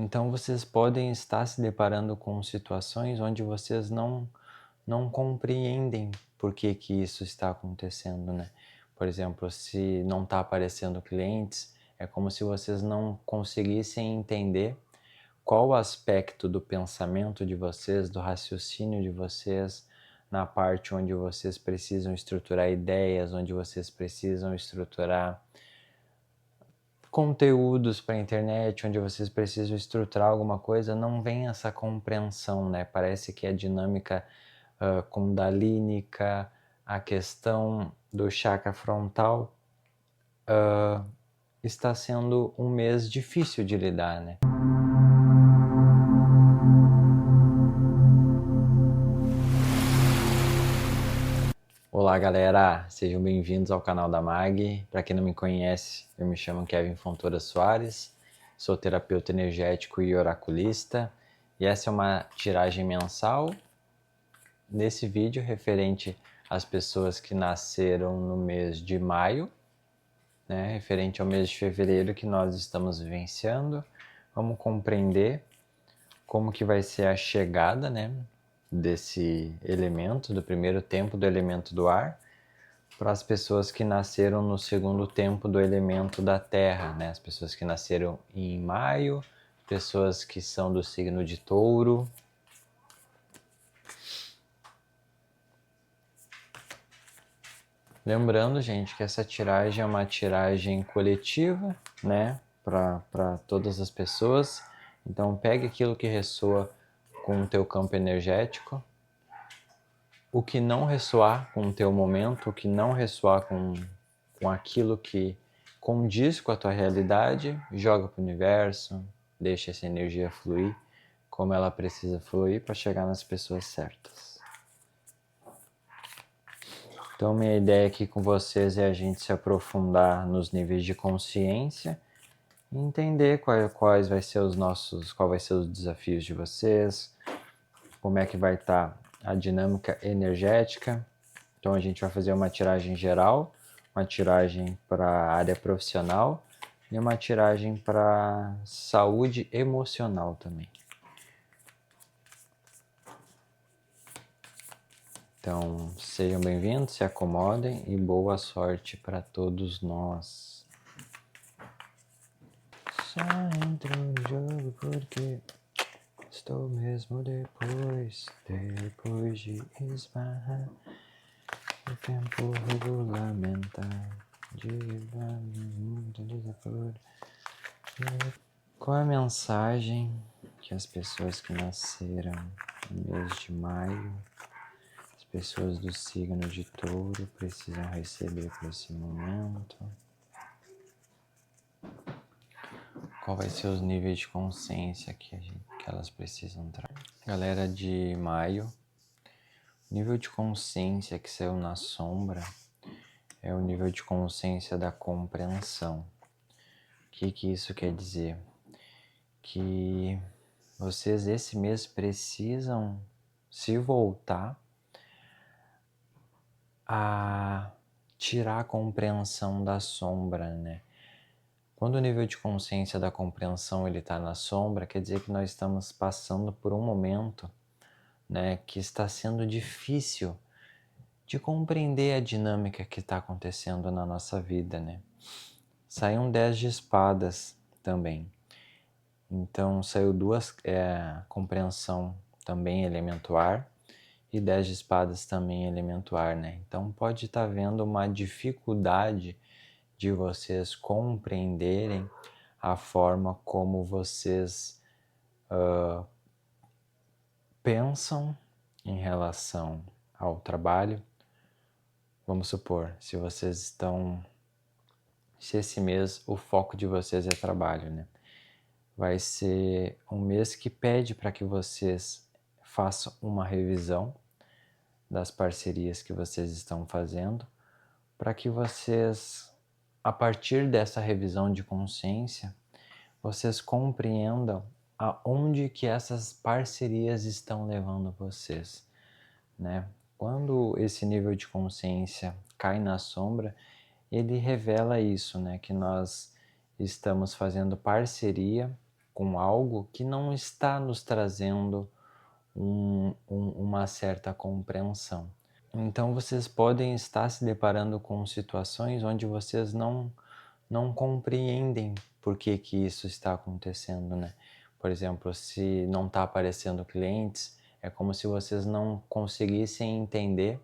Então vocês podem estar se deparando com situações onde vocês não compreendem por que que isso está acontecendo, né? Por exemplo, se não está aparecendo clientes, é como se vocês não conseguissem entender qual aspecto do pensamento de vocês, do raciocínio de vocês, na parte onde vocês precisam estruturar ideias, onde vocês precisam estruturar conteúdos para a internet, onde vocês precisam estruturar alguma coisa, não vem essa compreensão, né? Parece que a dinâmica kundalínica, a questão do chakra frontal está sendo um mês difícil de lidar, né? Olá galera, sejam bem-vindos ao canal da Mag. Para quem não me conhece, eu me chamo Kevin Fontoura Soares, sou terapeuta energético e oraculista, e essa é uma tiragem mensal nesse vídeo referente às pessoas que nasceram no mês de maio, né, referente ao mês de fevereiro que nós estamos vivenciando. Vamos compreender como que vai ser a chegada, né, desse elemento, do primeiro tempo do elemento do ar, para as pessoas que nasceram no segundo tempo do elemento da terra, né? As pessoas que nasceram em maio, pessoas que são do signo de touro. Lembrando, gente, que essa tiragem é uma tiragem coletiva, né? Para todas as pessoas. Então pegue aquilo que ressoa com o teu campo energético. O que não ressoar com o teu momento, o que não ressoar com aquilo que condiz com a tua realidade, joga para o universo, deixa essa energia fluir como ela precisa fluir para chegar nas pessoas certas. Então minha ideia aqui com vocês é a gente se aprofundar nos níveis de consciência e entender quais vai ser qual vai ser os desafios de vocês, como é que vai estar a dinâmica energética. Então a gente vai fazer uma tiragem geral, uma tiragem para a área profissional e uma tiragem para saúde emocional também. Então sejam bem-vindos, se acomodem e boa sorte para todos nós. Só entro no jogo porque estou mesmo depois de esbarrar o tempo regulamentar de muito desaforo. Qual é a mensagem que as pessoas que nasceram no mês de maio, as pessoas do signo de touro, precisam receber por esse momento? Qual vai ser os níveis de consciência que elas precisam trazer? Galera de maio, o nível de consciência que saiu na sombra é o nível de consciência da compreensão. O que isso quer dizer? Que vocês esse mês precisam se voltar a tirar a compreensão da sombra, né? Quando o nível de consciência da compreensão ele está na sombra, quer dizer que nós estamos passando por um momento, né, que está sendo difícil de compreender a dinâmica que está acontecendo na nossa vida, né? Saiu um 10 de espadas também. Então saiu compreensão também elemento ar e 10 de espadas também elemento ar, né? Então pode estar havendo uma dificuldade de vocês compreenderem a forma como vocês pensam em relação ao trabalho. Vamos supor, se esse mês o foco de vocês é trabalho, né? Vai ser um mês que pede para que vocês façam uma revisão das parcerias que vocês estão fazendo, para que vocês, a partir dessa revisão de consciência, vocês compreendam aonde que essas parcerias estão levando vocês, né? Quando esse nível de consciência cai na sombra, ele revela isso, né? Que nós estamos fazendo parceria com algo que não está nos trazendo uma certa compreensão. Então vocês podem estar se deparando com situações onde vocês não compreendem por que isso está acontecendo, né? Por exemplo, se não está aparecendo clientes, é como se vocês não conseguissem entender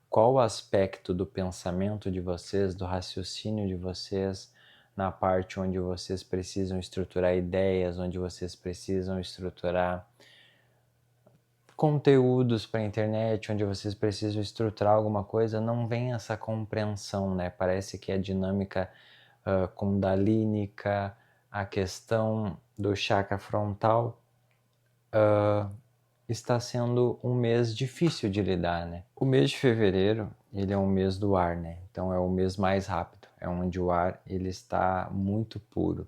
qual aspecto do pensamento de vocês, do raciocínio de vocês, na parte onde vocês precisam estruturar ideias, onde vocês precisam estruturar conteúdos para a internet, onde vocês precisam estruturar alguma coisa, não vem essa compreensão, né? Parece que a dinâmica kundalínica, a questão do chakra frontal está sendo um mês difícil de lidar, né? O mês de fevereiro, ele é um mês do ar, né? Então é o mês mais rápido, é onde o ar ele está muito puro.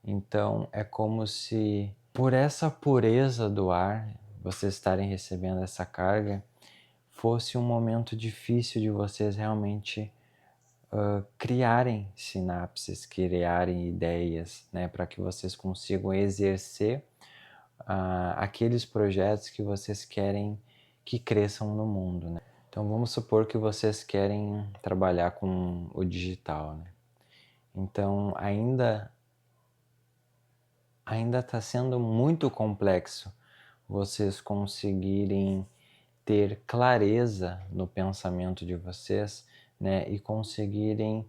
Então é como se por essa pureza do ar, vocês estarem recebendo essa carga, fosse um momento difícil de vocês realmente criarem sinapses, criarem ideias, né, para que vocês consigam exercer aqueles projetos que vocês querem que cresçam no mundo, né? Então vamos supor que vocês querem trabalhar com o digital, né? Então ainda está sendo muito complexo vocês conseguirem ter clareza no pensamento de vocês, né, e conseguirem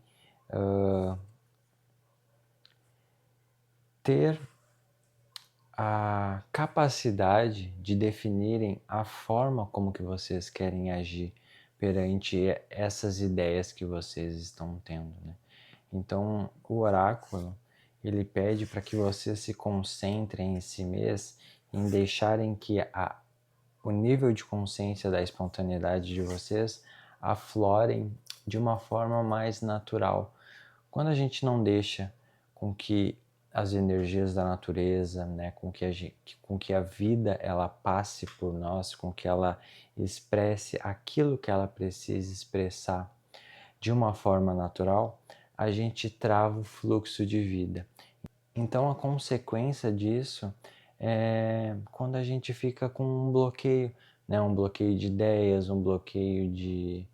ter a capacidade de definirem a forma como que vocês querem agir perante essas ideias que vocês estão tendo, né? Então, o oráculo, ele pede para que vocês se concentrem esse mês em deixarem que o nível de consciência da espontaneidade de vocês aflorem de uma forma mais natural. Quando a gente não deixa com que as energias da natureza, né, com que a vida ela passe por nós, com que ela expresse aquilo que ela precisa expressar de uma forma natural, a gente trava o fluxo de vida. Então a consequência disso é quando a gente fica com um bloqueio, né, um bloqueio de ideias, um bloqueio de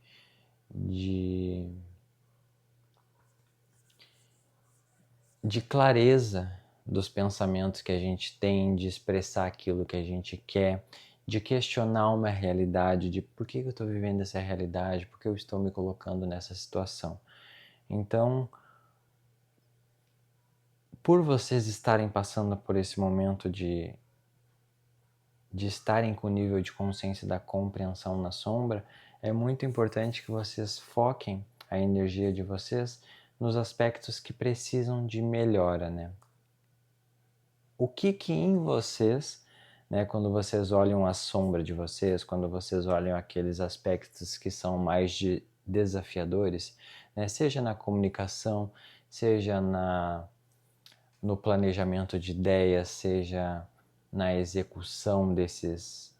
clareza dos pensamentos que a gente tem, de expressar aquilo que a gente quer, de questionar uma realidade, de por que eu estou vivendo essa realidade, por que eu estou me colocando nessa situação. Então, por vocês estarem passando por esse momento de estarem com o nível de consciência da compreensão na sombra, é muito importante que vocês foquem a energia de vocês nos aspectos que precisam de melhora, né? O que em vocês, né, quando vocês olham a sombra de vocês, quando vocês olham aqueles aspectos que são mais desafiadores, né, seja na comunicação, seja no planejamento de ideias, seja na execução desses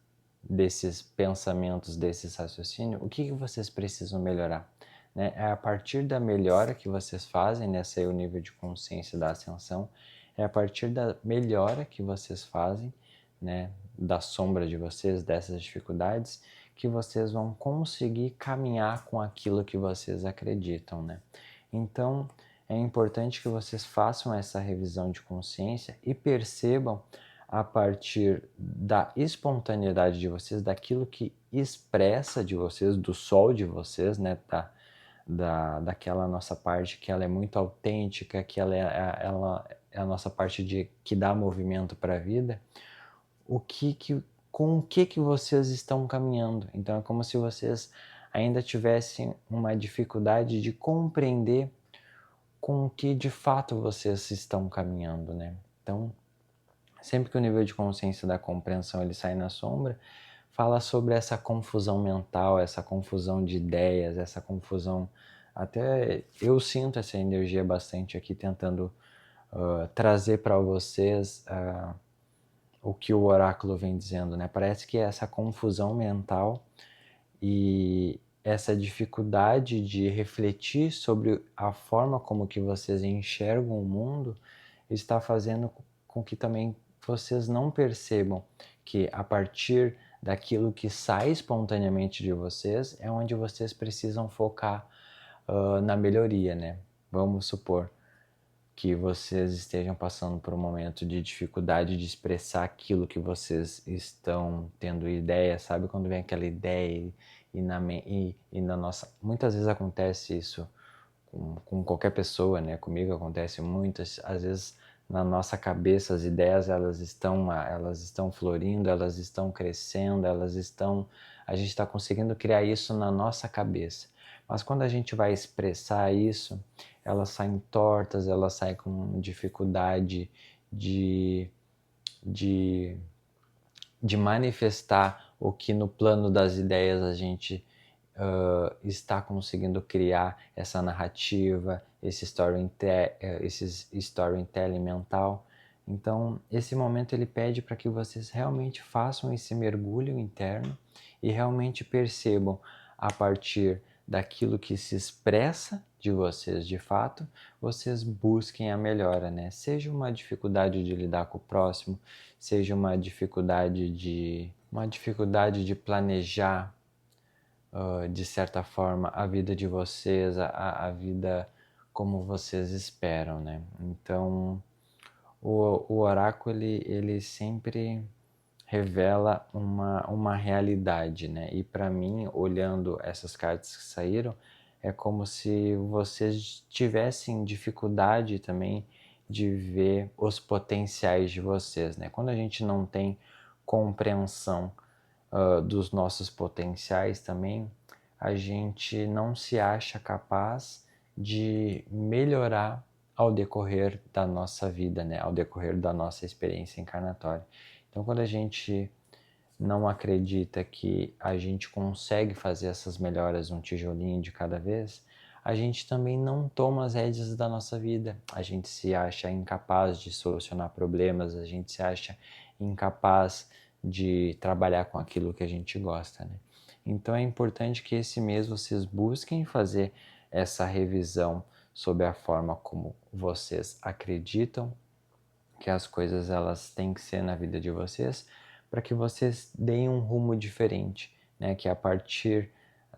pensamentos, desses raciocínios, o que vocês precisam melhorar? Né? É a partir da melhora que vocês fazem, nesse aí o nível de consciência da ascensão, é a partir da melhora que vocês fazem, né, da sombra de vocês, dessas dificuldades, que vocês vão conseguir caminhar com aquilo que vocês acreditam, né? Então, é importante que vocês façam essa revisão de consciência e percebam a partir da espontaneidade de vocês, daquilo que expressa de vocês, do sol de vocês, né, daquela nossa parte que ela é muito autêntica, que ela é a nossa parte que dá movimento para a vida, com o que vocês estão caminhando. Então é como se vocês ainda tivessem uma dificuldade de compreender com o que de fato vocês estão caminhando, né? Então, sempre que o nível de consciência da compreensão ele sai na sombra, fala sobre essa confusão mental, essa confusão de ideias, essa confusão. Até eu sinto essa energia bastante aqui tentando trazer para vocês o que o oráculo vem dizendo, né? Parece que essa confusão mental e essa dificuldade de refletir sobre a forma como que vocês enxergam o mundo está fazendo com que também vocês não percebam que a partir daquilo que sai espontaneamente de vocês é onde vocês precisam focar na melhoria, né? Vamos supor que vocês estejam passando por um momento de dificuldade de expressar aquilo que vocês estão tendo ideia, sabe? Quando vem aquela ideia e na nossa... Muitas vezes acontece isso com qualquer pessoa, né? Comigo acontece muitas, às vezes na nossa cabeça as ideias elas estão florindo, elas estão crescendo, a gente está conseguindo criar isso na nossa cabeça. Mas quando a gente vai expressar isso, elas saem tortas, elas saem com dificuldade de, de, de manifestar o que no plano das ideias a gente está conseguindo criar essa narrativa, esse storytelling mental. Então, esse momento ele pede para que vocês realmente façam esse mergulho interno e realmente percebam a partir daquilo que se expressa de vocês de fato, vocês busquem a melhora, né? Seja uma dificuldade de lidar com o próximo, seja uma dificuldade de planejar de certa forma a vida de vocês, a vida como vocês esperam, né? Então o oráculo ele sempre revela uma realidade, né? E para mim, olhando essas cartas que saíram, é como se vocês tivessem dificuldade também de ver os potenciais de vocês, né? Quando a gente não tem compreensão dos nossos potenciais também, a gente não se acha capaz de melhorar ao decorrer da nossa vida, né? Ao decorrer da nossa experiência encarnatória. Então, quando a gente não acredita que a gente consegue fazer essas melhoras um tijolinho de cada vez, a gente também não toma as rédeas da nossa vida. A gente se acha incapaz de solucionar problemas, a gente se acha incapaz de trabalhar com aquilo que a gente gosta, né? Então é importante que esse mês vocês busquem fazer essa revisão sobre a forma como vocês acreditam que as coisas elas têm que ser na vida de vocês, para que vocês deem um rumo diferente, né? Que a partir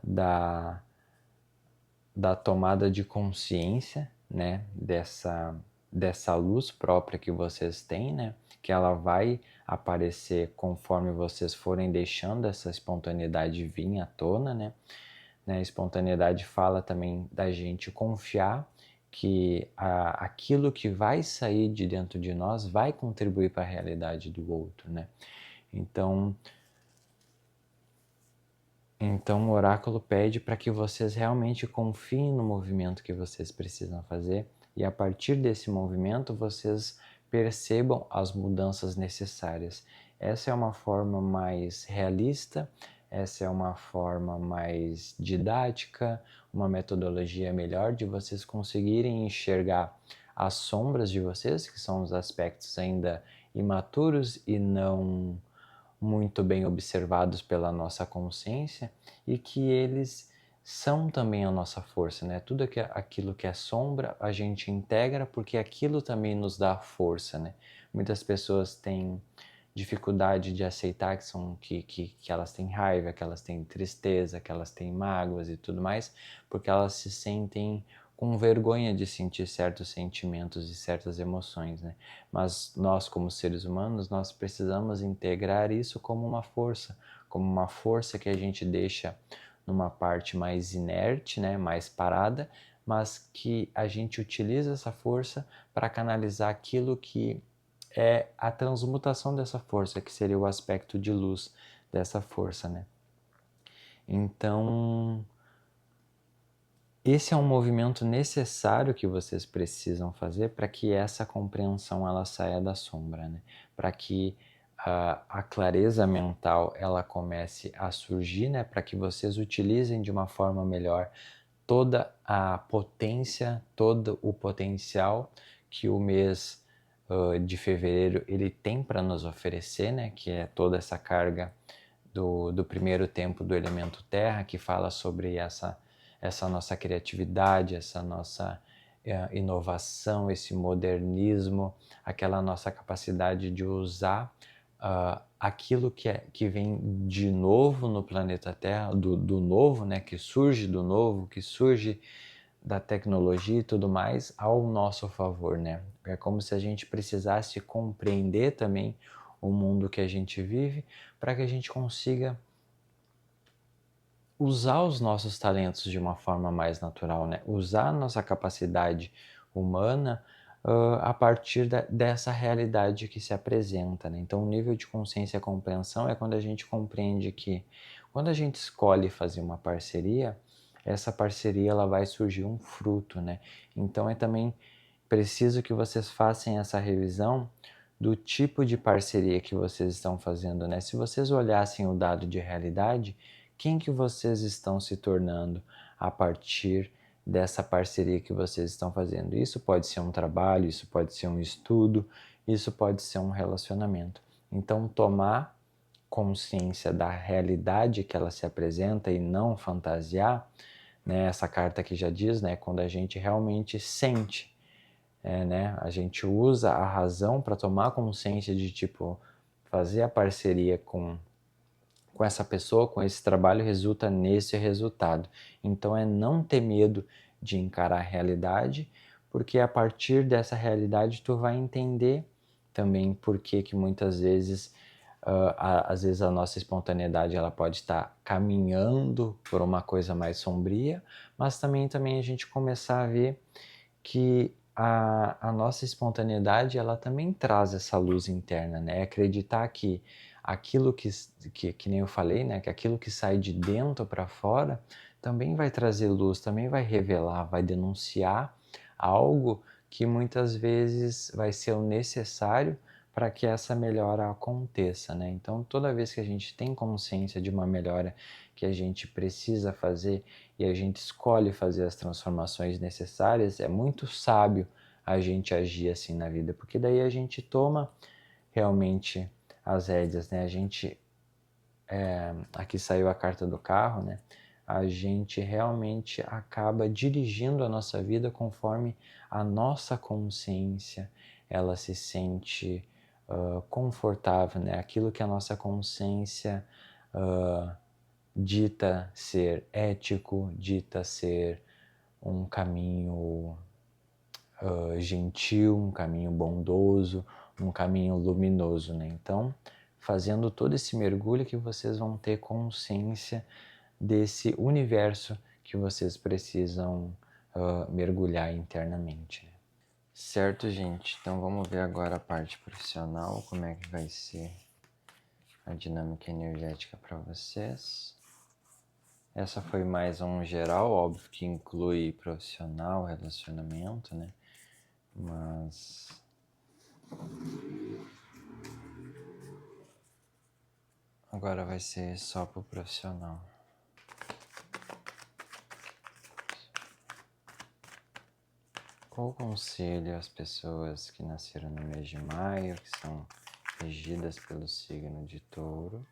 da tomada de consciência, né? Dessa luz própria que vocês têm, né? Que ela vai aparecer conforme vocês forem deixando essa espontaneidade vir à tona, né? A espontaneidade fala também da gente confiar que aquilo que vai sair de dentro de nós vai contribuir para a realidade do outro, né? Então o oráculo pede para que vocês realmente confiem no movimento que vocês precisam fazer e a partir desse movimento vocês percebam as mudanças necessárias. Essa é uma forma mais realista, essa é uma forma mais didática, uma metodologia melhor de vocês conseguirem enxergar as sombras de vocês, que são os aspectos ainda imaturos e não muito bem observados pela nossa consciência e que eles são também a nossa força, né? Tudo aquilo que é sombra a gente integra porque aquilo também nos dá força, né? Muitas pessoas têm dificuldade de aceitar que elas têm raiva, que elas têm tristeza, que elas têm mágoas e tudo mais, porque elas se sentem com vergonha de sentir certos sentimentos e certas emoções, né? Mas nós, como seres humanos, nós precisamos integrar isso como uma força que a gente deixa numa parte mais inerte, né? Mais parada, mas que a gente utiliza essa força para canalizar aquilo que é a transmutação dessa força, que seria o aspecto de luz dessa força, né? Então, esse é um movimento necessário que vocês precisam fazer para que essa compreensão ela saia da sombra, né? Para que a clareza mental ela comece a surgir, né? Para que vocês utilizem de uma forma melhor toda a potência, todo o potencial que o mês de fevereiro ele tem para nos oferecer, né? Que é toda essa carga do primeiro tempo do elemento terra, que fala sobre essa nossa criatividade, essa nossa inovação, esse modernismo, aquela nossa capacidade de usar aquilo que vem de novo no planeta Terra, do novo, né, que surge do novo, que surge da tecnologia e tudo mais, ao nosso favor, né? É como se a gente precisasse compreender também o mundo que a gente vive para que a gente consiga usar os nossos talentos de uma forma mais natural, né? Usar a nossa capacidade humana a partir dessa realidade que se apresenta, né? Então, o nível de consciência e compreensão é quando a gente compreende que quando a gente escolhe fazer uma parceria, essa parceria ela vai surgir um fruto, né? Então, é também preciso que vocês façam essa revisão do tipo de parceria que vocês estão fazendo, né? Se vocês olhassem o dado de realidade, quem que vocês estão se tornando a partir dessa parceria que vocês estão fazendo? Isso pode ser um trabalho, isso pode ser um estudo, isso pode ser um relacionamento. Então, tomar consciência da realidade que ela se apresenta e não fantasiar, né? Essa carta aqui já diz, né? Quando a gente realmente sente, né? A gente usa a razão para tomar consciência de, tipo, fazer a parceria com essa pessoa, com esse trabalho, resulta nesse resultado. Então é não ter medo de encarar a realidade, porque a partir dessa realidade tu vai entender também por que muitas vezes às vezes a nossa espontaneidade ela pode estar caminhando por uma coisa mais sombria, mas também a gente começar a ver que a nossa espontaneidade ela também traz essa luz interna, né? Acreditar que aquilo que nem eu falei, né? Que aquilo que sai de dentro para fora também vai trazer luz, também vai revelar, vai denunciar algo que muitas vezes vai ser o necessário para que essa melhora aconteça, né? Então, toda vez que a gente tem consciência de uma melhora que a gente precisa fazer e a gente escolhe fazer as transformações necessárias, é muito sábio a gente agir assim na vida, porque daí a gente toma realmente as rédeas, né? A gente, aqui saiu a carta do carro, né? A gente realmente acaba dirigindo a nossa vida conforme a nossa consciência ela se sente confortável, né? Aquilo que a nossa consciência dita ser ético, dita ser um caminho gentil, um caminho bondoso, um caminho luminoso, né? Então, fazendo todo esse mergulho que vocês vão ter consciência desse universo que vocês precisam mergulhar internamente, né? Certo, gente? Então vamos ver agora a parte profissional, como é que vai ser a dinâmica energética para vocês. Essa foi mais um geral, óbvio que inclui profissional, relacionamento, né? Mas agora vai ser só pro profissional. Qual conselho às pessoas que nasceram no mês de maio, que são regidas pelo signo de Touro,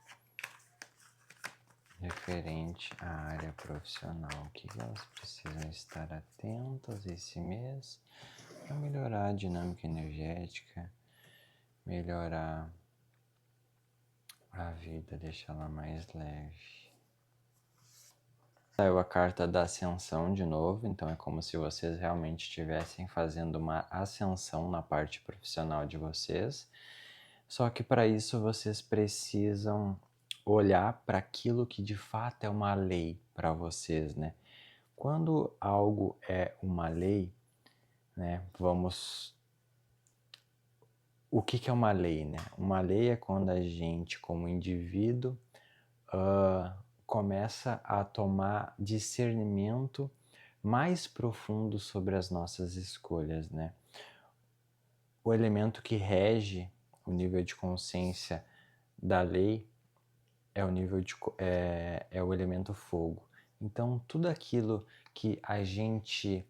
referente à área profissional? O que elas precisam estar atentas esse mês para melhorar a dinâmica energética, melhorar a vida, deixá-la mais leve? Saiu a carta da ascensão de novo, então é como se vocês realmente estivessem fazendo uma ascensão na parte profissional de vocês. Só que para isso vocês precisam olhar para aquilo que de fato é uma lei para vocês, né? Quando algo é uma lei, né? O que é uma lei, né? Uma lei é quando a gente, como indivíduo, começa a tomar discernimento mais profundo sobre as nossas escolhas, né? O elemento que rege o nível de consciência da lei é o elemento fogo. Então, tudo aquilo que a gente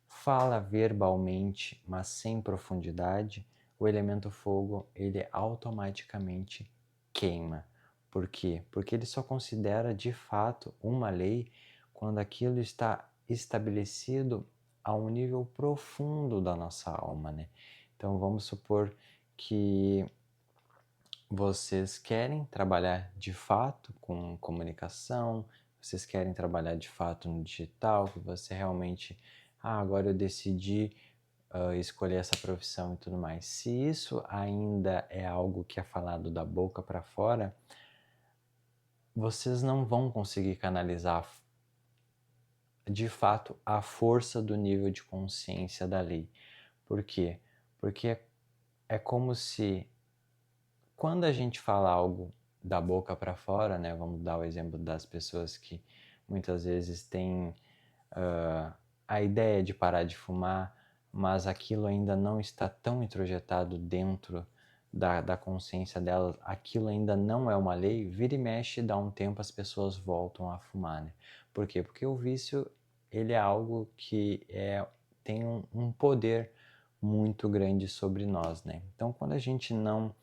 fala verbalmente, mas sem profundidade, o elemento fogo, ele automaticamente queima. Por quê? Porque ele só considera de fato uma lei quando aquilo está estabelecido a um nível profundo da nossa alma, né? Então vamos supor que vocês querem trabalhar de fato com comunicação, vocês querem trabalhar de fato no digital, que você realmente, agora eu decidi escolher essa profissão e tudo mais. Se isso ainda é algo que é falado da boca para fora, vocês não vão conseguir canalizar de fato a força do nível de consciência da lei. Por quê? Porque é como se quando a gente fala algo da boca para fora, né? Vamos dar o exemplo das pessoas que muitas vezes têm a ideia de parar de fumar, mas aquilo ainda não está tão introjetado dentro da consciência delas, aquilo ainda não é uma lei, vira e mexe, dá um tempo as pessoas voltam a fumar, né? Por quê? Porque o vício, ele é algo que tem um poder muito grande sobre nós, né? Então, quando a gente não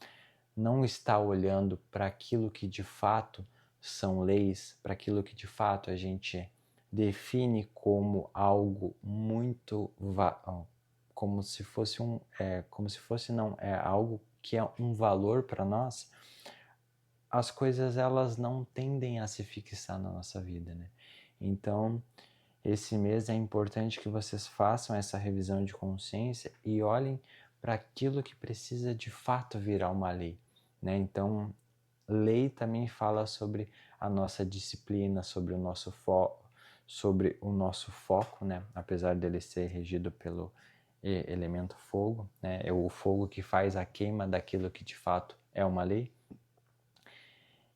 está olhando para aquilo que de fato são leis, para aquilo que de fato a gente define como algo muito como se fosse algo que é um valor para nós, as coisas elas não tendem a se fixar na nossa vida, né? Então, esse mês é importante que vocês façam essa revisão de consciência e olhem para aquilo que precisa de fato virar uma lei, né? Então, lei também fala sobre a nossa disciplina, sobre o nosso foco, né? Apesar dele ser regido pelo elemento fogo, né? É o fogo que faz a queima daquilo que de fato é uma lei.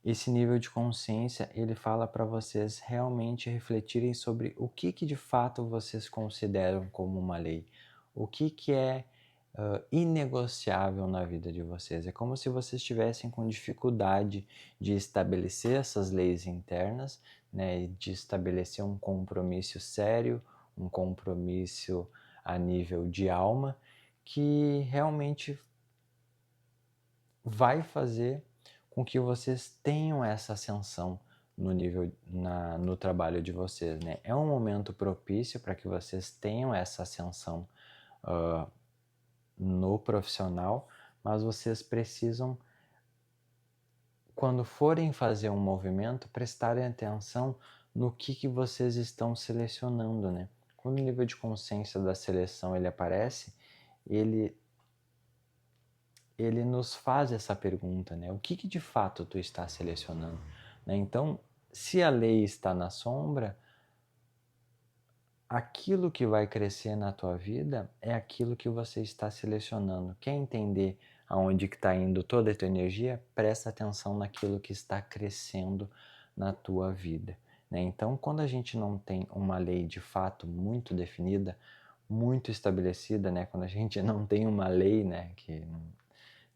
Esse nível de consciência, ele fala para vocês realmente refletirem sobre o que de fato vocês consideram como uma lei. O que é inegociável na vida de vocês. É como se vocês estivessem com dificuldade de estabelecer essas leis internas, né, de estabelecer um compromisso sério, um compromisso a nível de alma, que realmente vai fazer com que vocês tenham essa ascensão no trabalho de vocês, né? É um momento propício para que vocês tenham essa ascensão no profissional, mas vocês precisam, quando forem fazer um movimento, prestarem atenção no que vocês estão selecionando, né? Quando o nível de consciência da seleção ele aparece, ele nos faz essa pergunta, né? O que de fato tu está selecionando? Né? Então, se a lei está na sombra, aquilo que vai crescer na tua vida é aquilo que você está selecionando. Quer entender aonde que está indo toda a tua energia? Presta atenção naquilo que está crescendo na tua vida. Né? Então, quando a gente não tem uma lei de fato muito definida, muito estabelecida, né? Quando a gente não tem uma lei, né? Que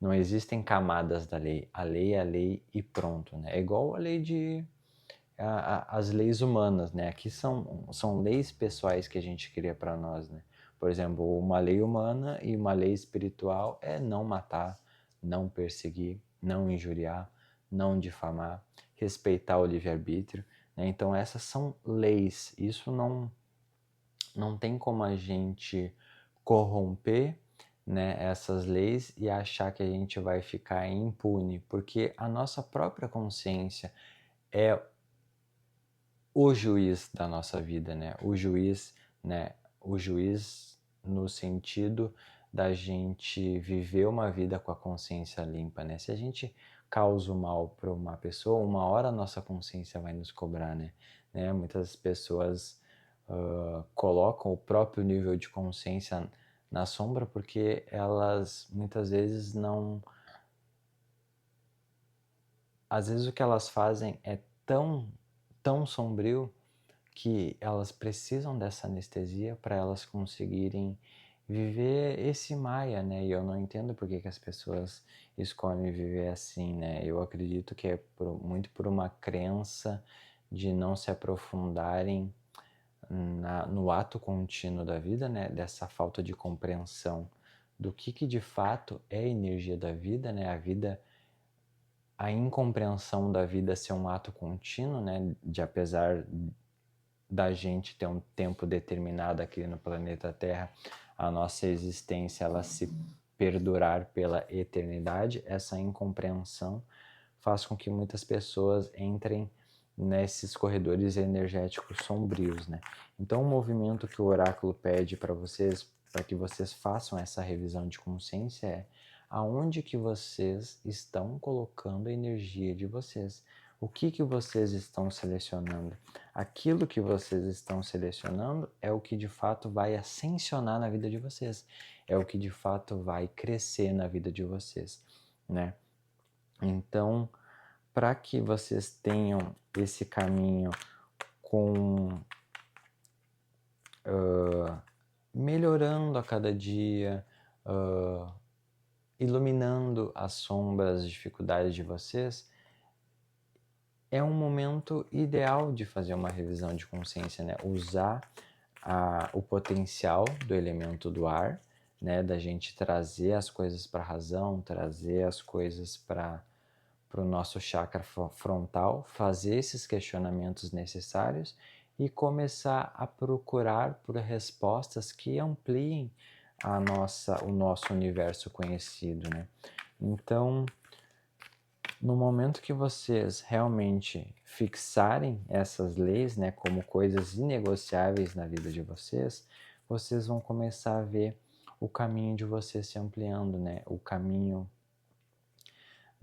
não existem camadas da lei. A lei é a lei e pronto, né? É igual a lei as leis humanas, né? Aqui são leis pessoais que a gente cria para nós, né? Por exemplo, uma lei humana e uma lei espiritual é não matar, não perseguir, não injuriar, não difamar, respeitar o livre-arbítrio, né? Então essas são leis. Isso não tem como a gente corromper, né, essas leis e achar que a gente vai ficar impune, porque a nossa própria consciência é o juiz da nossa vida, né? O juiz, né? O juiz no sentido da gente viver uma vida com a consciência limpa, né? Se a gente causa o mal para uma pessoa, uma hora a nossa consciência vai nos cobrar, né? Muitas pessoas colocam o próprio nível de consciência na sombra porque elas muitas vezes não. Às vezes o que elas fazem é tão sombrio que elas precisam dessa anestesia para elas conseguirem viver esse Maia, né? E eu não entendo por que as pessoas escolhem viver assim, né? Eu acredito que é muito por uma crença de não se aprofundarem no ato contínuo da vida, né? Dessa falta de compreensão do que de fato é a energia da vida, né? A incompreensão da vida ser um ato contínuo, né? De apesar da gente ter um tempo determinado aqui no planeta Terra, a nossa existência ela se perdurar pela eternidade, essa incompreensão faz com que muitas pessoas entrem nesses corredores energéticos sombrios, né? Então, o movimento que o oráculo pede para vocês, para que vocês façam essa revisão de consciência é aonde que vocês estão colocando a energia de vocês. O que vocês estão selecionando? Aquilo que vocês estão selecionando é o que de fato vai ascensionar na vida de vocês. É o que de fato vai crescer na vida de vocês, né? Então, para que vocês tenham esse caminho com melhorando a cada dia, iluminando as sombras, as dificuldades de vocês, é um momento ideal de fazer uma revisão de consciência, né? Usar o potencial do elemento do ar, né? Da gente trazer as coisas para a razão, trazer as coisas para o nosso chakra frontal, fazer esses questionamentos necessários e começar a procurar por respostas que ampliem o nosso universo conhecido, né? Então, no momento que vocês realmente fixarem essas leis, né, como coisas inegociáveis na vida de vocês, vocês vão começar a ver o caminho de vocês se ampliando, né? O caminho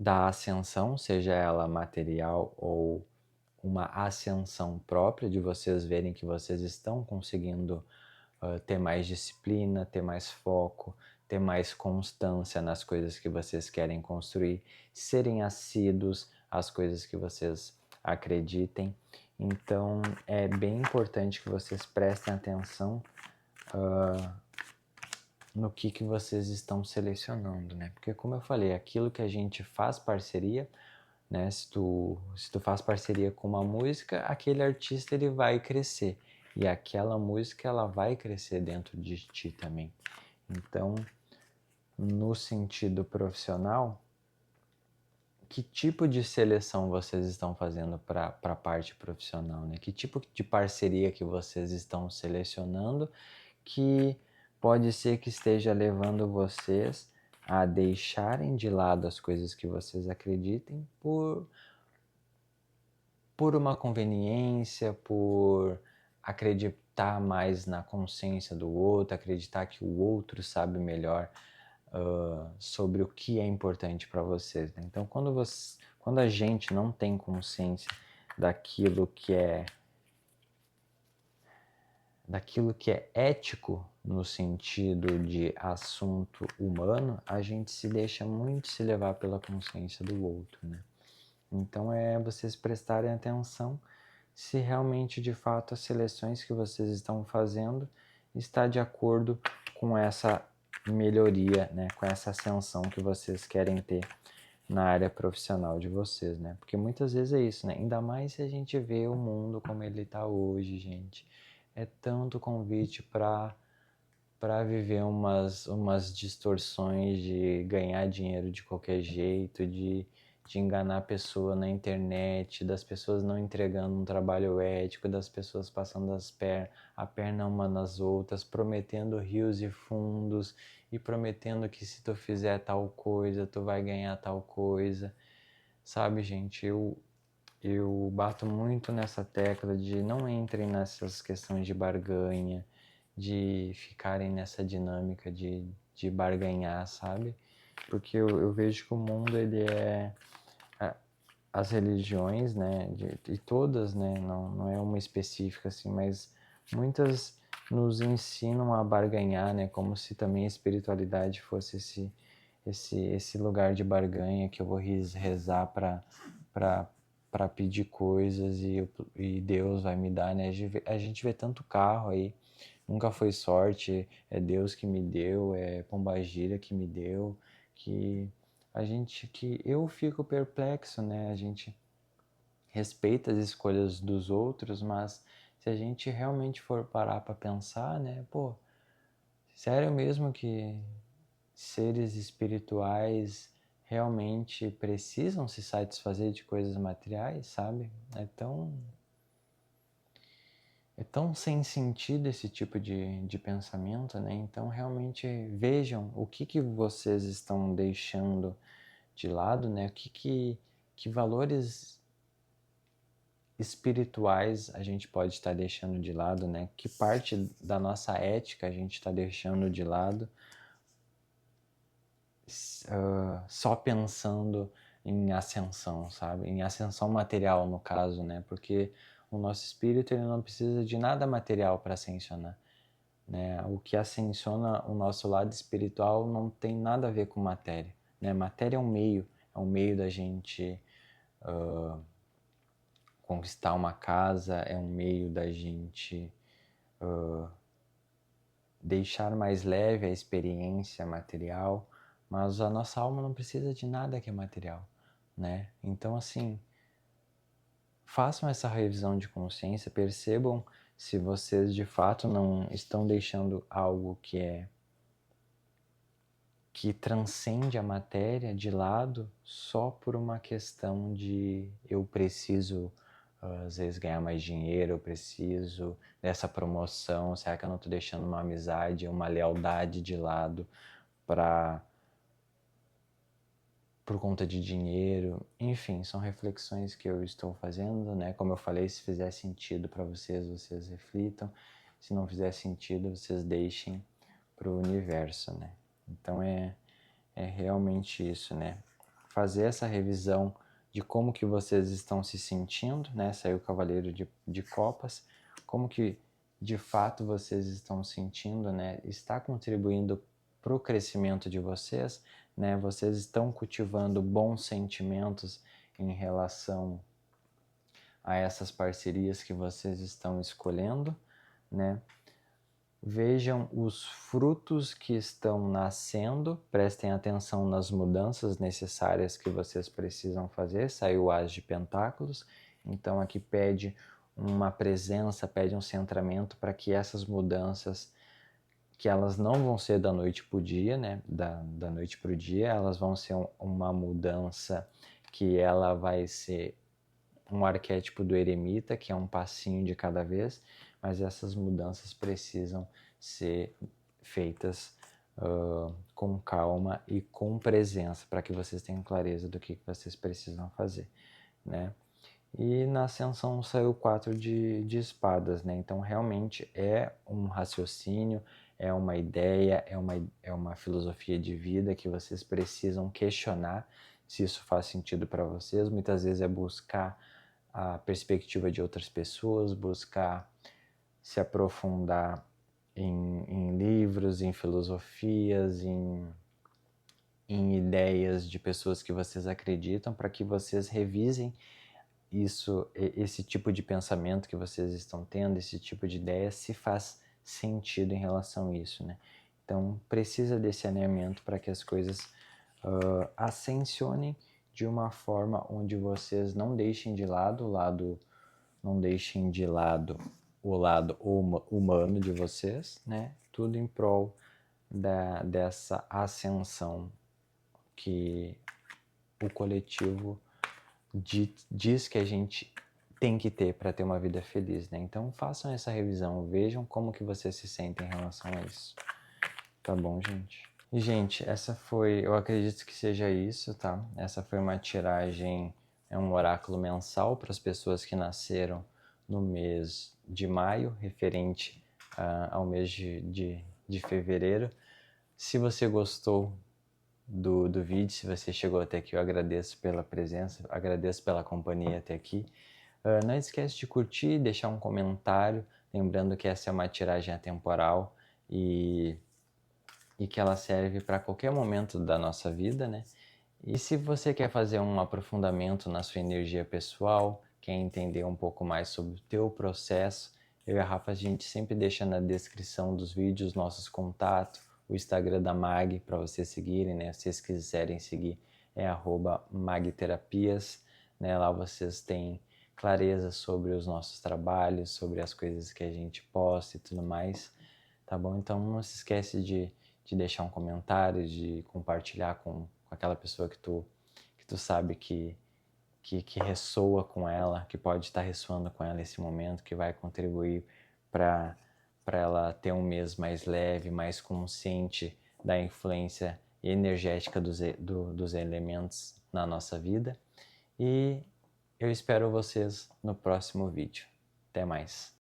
da ascensão, seja ela material ou uma ascensão própria, de vocês verem que vocês estão conseguindo ter mais disciplina, ter mais foco, ter mais constância nas coisas que vocês querem construir, serem assíduos às coisas que vocês acreditem. Então é bem importante que vocês prestem atenção no que vocês estão selecionando, né? Porque como eu falei, aquilo que a gente faz parceria, né? Se tu faz parceria com uma música, aquele artista ele vai crescer e aquela música ela vai crescer dentro de ti também. Então, no sentido profissional, que tipo de seleção vocês estão fazendo para a parte profissional, né? Que tipo de parceria que vocês estão selecionando que pode ser que esteja levando vocês a deixarem de lado as coisas que vocês acreditem por uma conveniência, por acreditar mais na consciência do outro, acreditar que o outro sabe melhor sobre o que é importante para vocês, né? Então, quando a gente não tem consciência daquilo que é ético no sentido de assunto humano, a gente se deixa muito se levar pela consciência do outro, né? Então é vocês prestarem atenção se realmente de fato as seleções que vocês estão fazendo está de acordo com essa melhoria, né? Com essa ascensão que vocês querem ter na área profissional de vocês, né? Porque muitas vezes é isso, né? Ainda mais se a gente vê o mundo como ele está hoje, gente. É tanto convite para viver umas distorções de ganhar dinheiro de qualquer jeito, de enganar a pessoa na internet, das pessoas não entregando um trabalho ético, das pessoas passando a perna uma nas outras, prometendo rios e fundos e prometendo que se tu fizer tal coisa, tu vai ganhar tal coisa. Sabe, gente, eu bato muito nessa tecla de não entrem nessas questões de barganha, de ficarem nessa dinâmica de barganhar, sabe? Porque eu vejo que o mundo, ele é... As religiões, né, de todas, né, não é uma específica assim, mas muitas nos ensinam a barganhar, né, como se também a espiritualidade fosse esse lugar de barganha que eu vou rezar para pedir coisas e Deus vai me dar, né? A gente vê tanto carro aí, nunca foi sorte, é Deus que me deu, é pombagira que me deu, que eu fico perplexo, né? A gente respeita as escolhas dos outros, mas se a gente realmente for parar para pensar, né? Pô, sério mesmo que seres espirituais realmente precisam se satisfazer de coisas materiais, sabe? é tão sem sentido esse tipo de pensamento, né? Então realmente vejam o que vocês estão deixando de lado, né? Que valores espirituais a gente pode estar deixando de lado, né? Que parte da nossa ética a gente está deixando de lado, só pensando em ascensão, sabe? Em ascensão material, no caso, né? Porque o nosso espírito ele não precisa de nada material para ascensionar, né? O que ascensiona o nosso lado espiritual não tem nada a ver com matéria, né? Matéria é um meio da gente conquistar uma casa, é um meio da gente deixar mais leve a experiência material, mas a nossa alma não precisa de nada que é material, né? Então, assim, façam essa revisão de consciência, percebam se vocês de fato não estão deixando algo que transcende a matéria de lado só por uma questão de eu preciso às vezes ganhar mais dinheiro, eu preciso dessa promoção, será que eu não estou deixando uma amizade, uma lealdade de lado para por conta de dinheiro? Enfim, são reflexões que eu estou fazendo, né? Como eu falei, se fizer sentido para vocês, vocês reflitam. Se não fizer sentido, vocês deixem para o universo, né? Então é realmente isso, né? Fazer essa revisão de como que vocês estão se sentindo, né? Saiu o Cavaleiro de Copas, como que de fato vocês estão sentindo, né? Está contribuindo para o crescimento de vocês, né? Vocês estão cultivando bons sentimentos em relação a essas parcerias que vocês estão escolhendo, né? Vejam os frutos que estão nascendo, prestem atenção nas mudanças necessárias que vocês precisam fazer. Saiu o As de Pentáculos, então aqui pede uma presença, pede um centramento para que essas mudanças, que elas não vão ser da noite para o dia, né? Da noite para o dia, elas vão ser uma mudança que ela vai ser um arquétipo do eremita, que é um passinho de cada vez, mas essas mudanças precisam ser feitas com calma e com presença, para que vocês tenham clareza do que vocês precisam fazer, né? E na ascensão saiu 4 de espadas, né? Então realmente é um raciocínio, é uma ideia, é uma filosofia de vida que vocês precisam questionar se isso faz sentido para vocês. Muitas vezes é buscar a perspectiva de outras pessoas, buscar se aprofundar em livros, em filosofias, em ideias de pessoas que vocês acreditam, para que vocês revisem isso, esse tipo de pensamento que vocês estão tendo, esse tipo de ideia, se faz sentido em relação a isso, né? Então, precisa desse alinhamento para que as coisas ascensionem de uma forma onde vocês não deixem de lado não deixem de lado o lado humano de vocês, né? Tudo em prol dessa ascensão que o coletivo diz que a gente tem que ter para ter uma vida feliz, né? Então façam essa revisão, vejam como que vocês se sentem em relação a isso. Tá bom, gente? E, gente, essa foi, eu acredito que seja isso, tá? Essa foi uma tiragem, é um oráculo mensal para as pessoas que nasceram no mês de maio, referente ao mês de fevereiro. Se você gostou do vídeo, se você chegou até aqui, eu agradeço pela presença, agradeço pela companhia até aqui. Não esquece de curtir, deixar um comentário, lembrando que essa é uma tiragem atemporal e que ela serve para qualquer momento da nossa vida, né? E se você quer fazer um aprofundamento na sua energia pessoal, quer entender um pouco mais sobre o teu processo, eu e a Rafa a gente sempre deixa na descrição dos vídeos nossos contatos, o Instagram da Mag para vocês seguirem, né? Se vocês quiserem seguir é @magterapias, né? Lá vocês têm clareza sobre os nossos trabalhos, sobre as coisas que a gente posta e tudo mais, tá bom? Então não se esquece de deixar um comentário, de compartilhar com aquela pessoa que tu sabe que ressoa com ela, que pode estar ressoando com ela nesse momento, que vai contribuir para ela ter um mês mais leve, mais consciente da influência energética dos elementos na nossa vida. E eu espero vocês no próximo vídeo. Até mais!